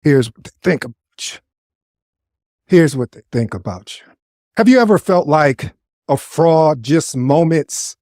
Here's what they think about you. Here's what they think about you. Have you ever felt like a fraud just moments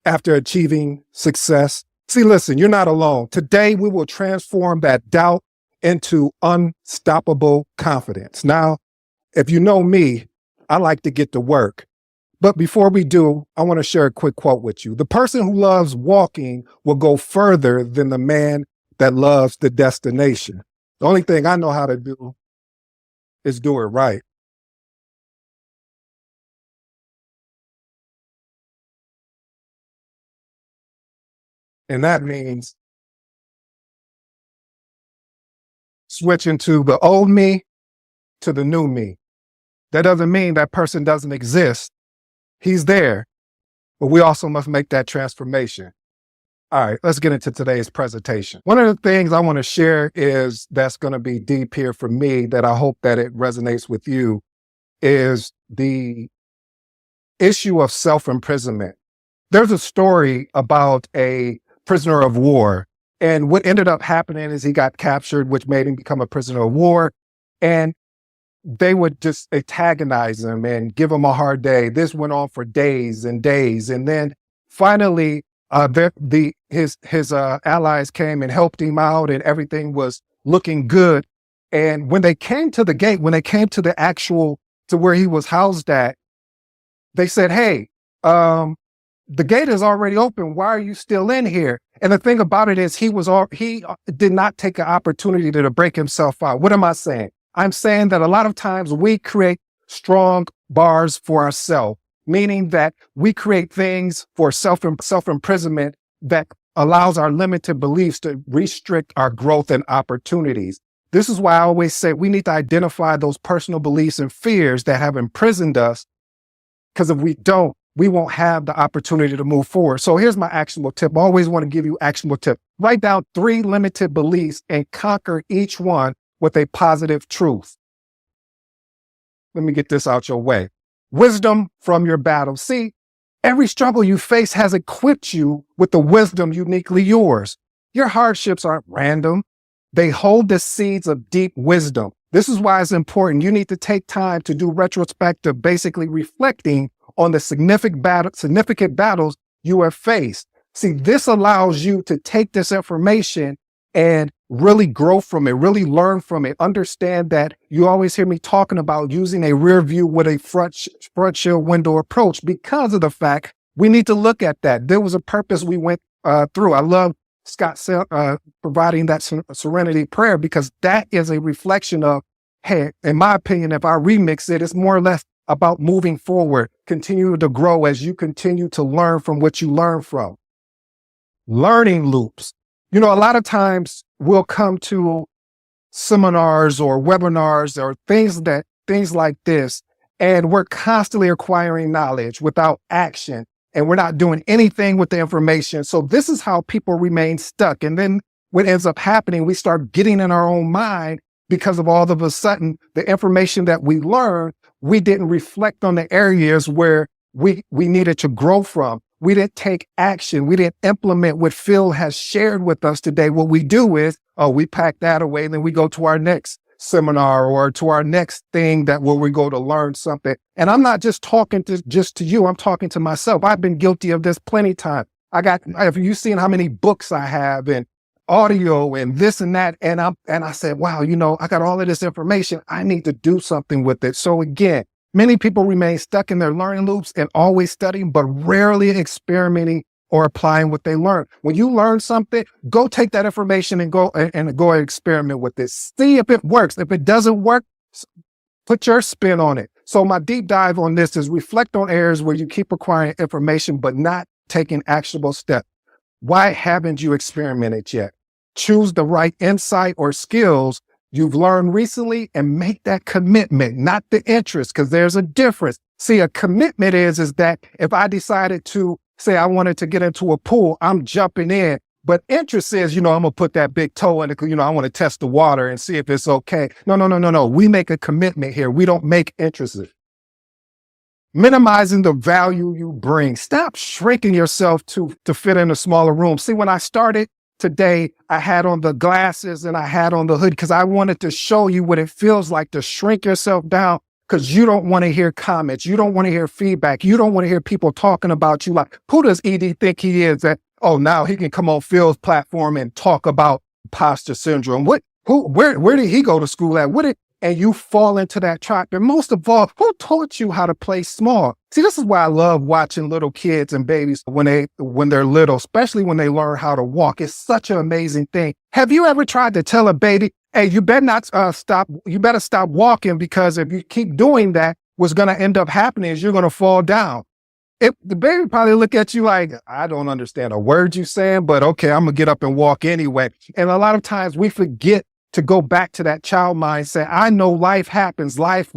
after achieving success? See, listen, you're not alone. Today, we will transform that doubt into unstoppable confidence. Now, if you know me, I like to get to work. But before we do, I want to share a quick quote with you. The person who loves walking will go further than the man that loves the destination. The only thing I know how to do is do it right. And that means switching to the old me to the new me. That doesn't mean that person doesn't exist. He's there, but we also must make that transformation. All right, let's get into today's presentation. One of the things I want to share is that's going to be deep here for me that I hope that it resonates with you is the issue of self-imprisonment. There's a story about a prisoner of war, and what ended up happening is he got captured, which made him become a prisoner of war, and they would just antagonize him and give him a hard day. This went on for days and days. And then finally, his allies came and helped him out and everything was looking good. And when they came to the gate, when they came to to where he was housed at, they said, hey, the gate is already open. Why are you still in here? And the thing about it is he did not take an opportunity to break himself out. What am I saying? I'm saying that a lot of times we create strong bars for ourselves, meaning that we create things for self-imprisonment that allows our limited beliefs to restrict our growth and opportunities. This is why I always say we need to identify those personal beliefs and fears that have imprisoned us, because if we don't, we won't have the opportunity to move forward. So here's my actionable tip. I always want to give you actionable tip. Write down 3 limited beliefs and conquer each one with a positive truth. Let me get this out your way. Wisdom from your battle. See, every struggle you face has equipped you with the wisdom uniquely yours. Your hardships aren't random. They hold the seeds of deep wisdom. This is why it's important. You need to take time to do retrospective, basically reflecting on the significant battles you have faced. See, this allows you to take this information and really grow from it, really learn from it. Understand that you always hear me talking about using a rear view with a front shield window approach because of the fact we need to look at that. There was a purpose we went through. I love Scott providing that serenity prayer because that is a reflection of, hey, in my opinion, if I remix it, it's more or less about moving forward, continue to grow as you continue to learn from what you learn from. Learning loops. You know, a lot of times we'll come to seminars or webinars or things like this, and we're constantly acquiring knowledge without action, and we're not doing anything with the information. So this is how people remain stuck. And then what ends up happening, we start getting in our own mind because of all of a sudden the information that we learned, we didn't reflect on the areas where we needed to grow from. We didn't take action. We didn't implement what Phill has shared with us today. What we do is, we pack that away, and then we go to our next seminar or to our next thing where we go to learn something. And I'm not just talking to you. I'm talking to myself. I've been guilty of this plenty of times. Have you seen how many books I have and audio and this and that? And I said, wow, I got all of this information. I need to do something with it. So again, many people remain stuck in their learning loops and always studying, but rarely experimenting or applying what they learn. When you learn something, go take that information and go experiment with it. See if it works. If it doesn't work, put your spin on it. So my deep dive on this is reflect on areas where you keep acquiring information, but not taking actionable steps. Why haven't you experimented yet? Choose the right insight or skills you've learned recently and make that commitment, not the interest, because there's a difference. See, a commitment is that if I decided to say I wanted to get into a pool, I'm jumping in. But interest is, I'm going to put that big toe in it, I want to test the water and see if it's okay. No. We make a commitment here. We don't make interests. Minimizing the value you bring. Stop shrinking yourself to fit in a smaller room. See, when I started today, I had on the glasses and I had on the hood because I wanted to show you what it feels like to shrink yourself down because you don't want to hear comments. You don't want to hear feedback. You don't want to hear people talking about you. Like, who does ED think he is that, oh, now he can come on Phil's platform and talk about imposter syndrome? Where did he go to school at? And you fall into that trap. And most of all, who taught you how to play small? See, this is why I love watching little kids and babies when they're little, especially when they learn how to walk. It's such an amazing thing. Have you ever tried to tell a baby, hey, you better not stop. You better stop walking because if you keep doing that, what's going to end up happening is you're going to fall down. The baby probably look at you like, I don't understand a word you're saying, but okay, I'm going to get up and walk anyway. And a lot of times we forget to go back to that child mindset. I know life happens, life.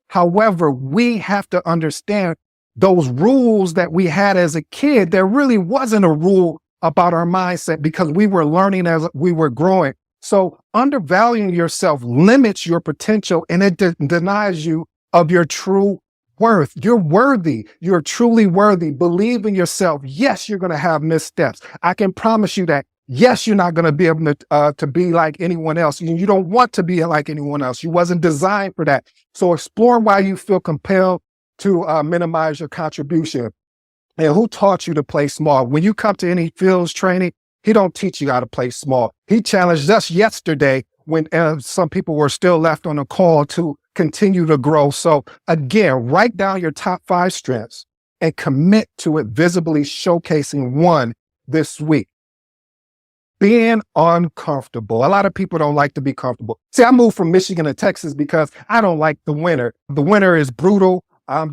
However, we have to understand those rules that we had as a kid. There really wasn't a rule about our mindset because we were learning as we were growing. So undervaluing yourself limits your potential and it denies you of your true worth. You're worthy. You're truly worthy. Believe in yourself. Yes, you're going to have missteps. I can promise you that. Yes, you're not going to be able to be like anyone else. You don't want to be like anyone else. You wasn't designed for that. So explore why you feel compelled to minimize your contribution. And who taught you to play small? When you come to any Phil's training, he don't teach you how to play small. He challenged us yesterday when some people were still left on the call to continue to grow. So again, write down your top 5 strengths and commit to it, visibly showcasing one this week. Being uncomfortable. A lot of people don't like to be comfortable. See, I moved from Michigan to Texas because I don't like the winter. The winter is brutal. I'm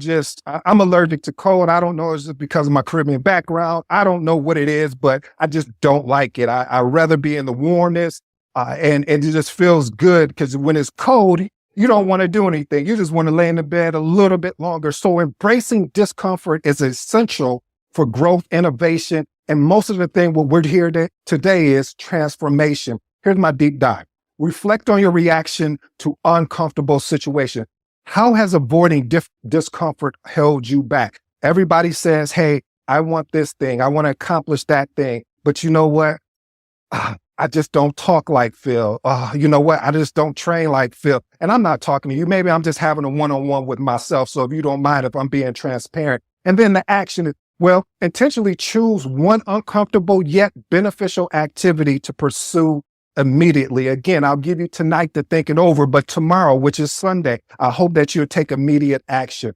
allergic to cold. I don't know. It's just because of my Caribbean background. I don't know what it is, but I just don't like it. I'd rather be in the warmness and it just feels good because when it's cold, you don't want to do anything. You just want to lay in the bed a little bit longer. So embracing discomfort is essential for growth, innovation, and most of the thing what we're here today is transformation. Here's my deep dive. Reflect on your reaction to uncomfortable situation. How has avoiding discomfort held you back? Everybody says, hey, I want this thing. I want to accomplish that thing. But you know what? I just don't talk like Phill. You know what? I just don't train like Phill. And I'm not talking to you. Maybe I'm just having a one-on-one with myself. So if you don't mind if I'm being transparent. And then the action is, well, intentionally choose one uncomfortable yet beneficial activity to pursue immediately. Again, I'll give you tonight to think it over, but tomorrow, which is Sunday, I hope that you'll take immediate action.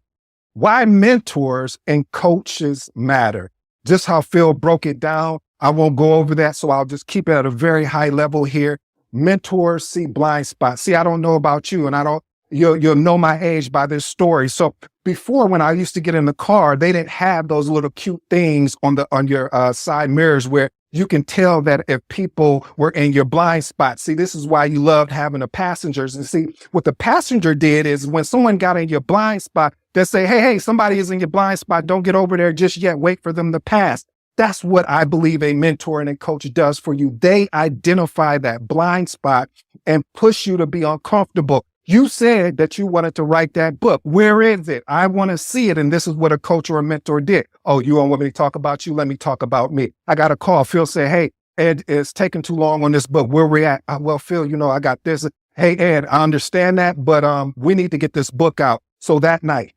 Why mentors and coaches matter. Just how Phill broke it down. I won't go over that, so I'll just keep it at a very high level here. Mentors see blind spots. See, I don't know about you, and you'll know my age by this story. So before, when I used to get in the car, they didn't have those little cute things on your side mirrors where you can tell that if people were in your blind spot. See, this is why you loved having the passengers. And see, what the passenger did is when someone got in your blind spot, they say, hey, somebody is in your blind spot. Don't get over there just yet. Wait for them to pass. That's what I believe a mentor and a coach does for you. They identify that blind spot and push you to be uncomfortable. You said that you wanted to write that book. Where is it? I want to see it. And this is what a coach or a mentor did. Oh, you don't want me to talk about you? Let me talk about me. I got a call. Phill said, hey, Ed, it's taking too long on this book. Where we at? Well, Phill, I got this. Hey, Ed, I understand that, but we need to get this book out. So that night,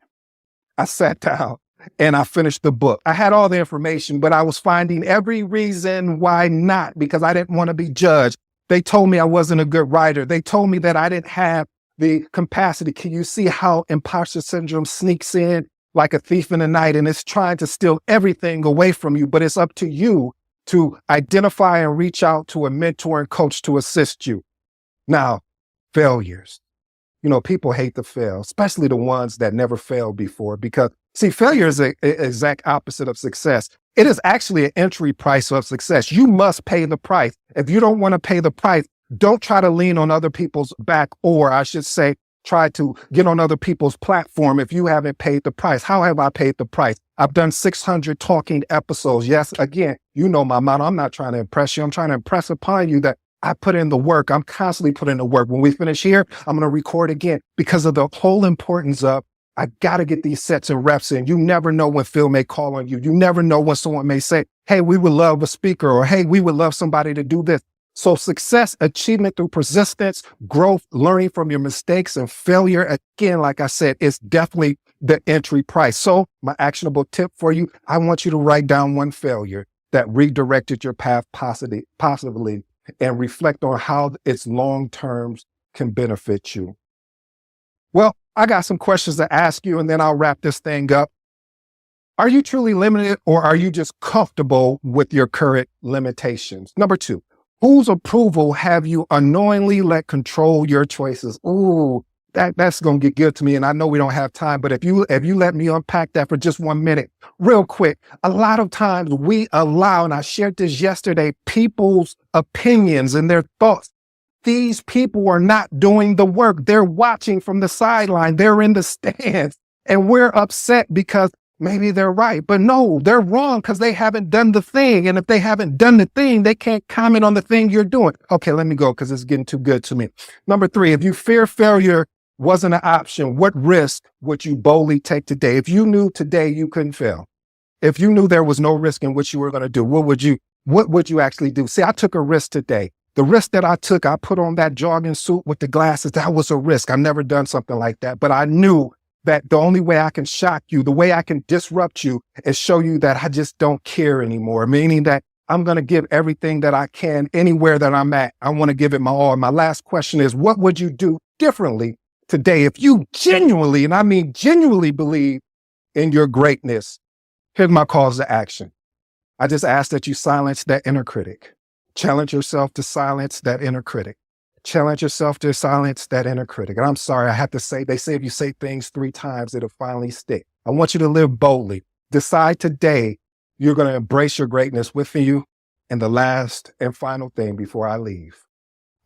I sat down and I finished the book. I had all the information, but I was finding every reason why not, because I didn't want to be judged. They told me I wasn't a good writer. They told me that I didn't have the capacity. Can you see how imposter syndrome sneaks in like a thief in the night and it's trying to steal everything away from you? But it's up to you to identify and reach out to a mentor and coach to assist you. Now, failures. People hate to fail, especially the ones that never failed before, because see, failure is the exact opposite of success. It is actually an entry price of success. You must pay the price. If you don't want to pay the price, don't try to lean on other people's back, or I should say, try to get on other people's platform if you haven't paid the price. How have I paid the price? I've done 600 talking episodes. Yes, again, you know my motto. I'm not trying to impress you. I'm trying to impress upon you that I put in the work. I'm constantly putting in the work. When we finish here, I'm going to record again because of the whole importance of I got to get these sets and reps in. You never know when Phill may call on you. You never know when someone may say, hey, we would love a speaker, or hey, we would love somebody to do this. So success, achievement through persistence, growth, learning from your mistakes and failure. Again, like I said, it's definitely the entry price. So my actionable tip for you, I want you to write down one failure that redirected your path positively and reflect on how its long terms can benefit you. Well, I got some questions to ask you, and then I'll wrap this thing up. Are you truly limited, or are you just comfortable with your current limitations? Number 2, whose approval have you unknowingly let control your choices? Ooh, that's going to get good to me. And I know we don't have time, but if you let me unpack that for just 1 minute, real quick, a lot of times we allow, and I shared this yesterday, people's opinions and their thoughts. These people are not doing the work. They're watching from the sideline. They're in the stands, and we're upset because maybe they're right, but no, they're wrong because they haven't done the thing. And if they haven't done the thing, they can't comment on the thing you're doing. Okay, let me go because it's getting too good to me. Number 3, if you fear failure wasn't an option, what risk would you boldly take today? If you knew today you couldn't fail, if you knew there was no risk in what you were going to do, what would you actually do? See, I took a risk today. The risk that I took, I put on that jogging suit with the glasses. That was a risk. I've never done something like that, but I knew that the only way I can shock you, the way I can disrupt you, is show you that I just don't care anymore, meaning that I'm going to give everything that I can anywhere that I'm at. I want to give it my all. My last question is, what would you do differently today if you genuinely, and I mean genuinely, believe in your greatness? Here's my calls to action. I just ask that you silence that inner critic. Challenge yourself to silence that inner critic. Challenge yourself to silence that inner critic. And I'm sorry, I have to say, they say if you say things 3 times, it'll finally stick. I want you to live boldly. Decide today you're going to embrace your greatness within you. And the last and final thing before I leave,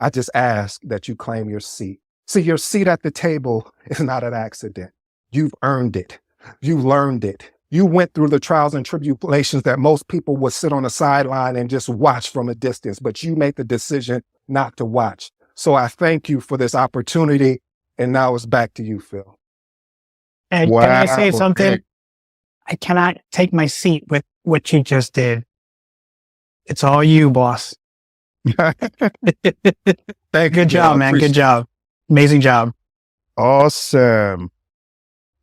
I just ask that you claim your seat. See, your seat at the table is not an accident. You've earned it. You learned it. You went through the trials and tribulations that most people would sit on the sideline and just watch from a distance, but you made the decision not to watch. So I thank you for this opportunity. And now it's back to you, Phill. And Wow. can I say something? I cannot take my seat with what you just did. It's all you, boss. Good job, man. Good job. Amazing job. Awesome.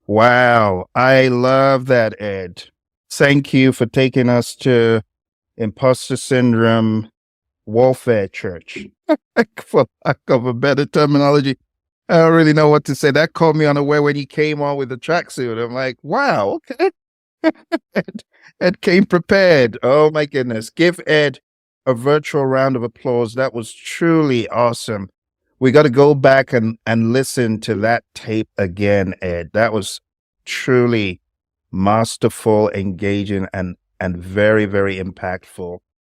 Wow. I love that, Ed. Thank you for taking us to Imposter Syndrome Warfare Church. For lack of a better terminology, I don't really know what to say. That caught me unaware when he came on with the tracksuit. I'm like, wow, okay. Ed came prepared. Oh my goodness. Give Ed a virtual round of applause. That was truly awesome. We got to go back and listen to that tape again, Ed. That was truly masterful, engaging, and very, very impactful.